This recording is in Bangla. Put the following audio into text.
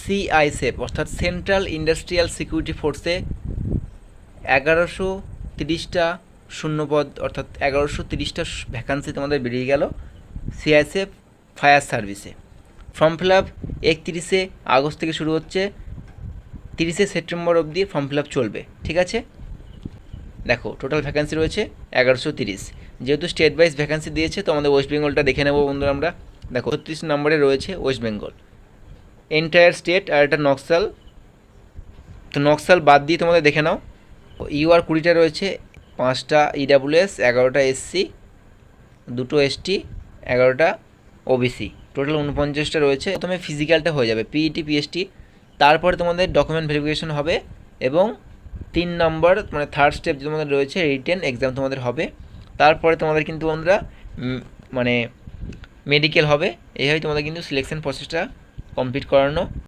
সিআইএসএফ অর্থাৎ সেন্ট্রাল ইন্ডাস্ট্রিয়াল সিকিউরিটি ফোর্সে 1130টা শূন্যপদ অর্থাৎ 1130টা ভ্যাকান্সি তোমাদের বেরিয়ে গেল সিআইএসএফ ফায়ার সার্ভিসে। ফর্ম ফিল আপ 31শে আগস্ট থেকে শুরু হচ্ছে, 30শে সেপ্টেম্বর অবধি ফর্ম ফিল আপ চলবে। ঠিক আছে, দেখো টোটাল ভ্যাকান্সি রয়েছে 1130। যেহেতু স্টেট ওয়াইজ ভ্যাকান্সি দিয়েছে তো আমাদের ওয়েস্ট বেঙ্গলটা দেখে নেবো বন্ধুরা আমরা। দেখো 36 নম্বরে রয়েছে ওয়েস্ট বেঙ্গল এন্টায়ার স্টেট, আর এটা নকশাল, তো নকশাল বাদ দিয়ে তোমাদের দেখে নাও। ইউআর 20টা রয়েছে, 5টা ইডাব্লিউএস, 11টা এসসি, 2টো এসটি, 11টা ওবিসি, টোটাল 49টা রয়েছে। প্রথমে ফিজিক্যালটা হয়ে যাবে পিইটি পিএসটি, তারপরে তোমাদের ডকুমেন্ট ভেরিফিকেশন হবে এবং 3 নম্বর মানে থার্ড স্টেপ যে তোমাদের রয়েছে রিটেন এক্সাম তোমাদের হবে। তারপরে তোমাদের কিন্তু বন্ধুরা মানে মেডিকেল হবে। এইভাবে তোমাদের কিন্তু সিলেকশন প্রসেসটা কমপ্লিট করানো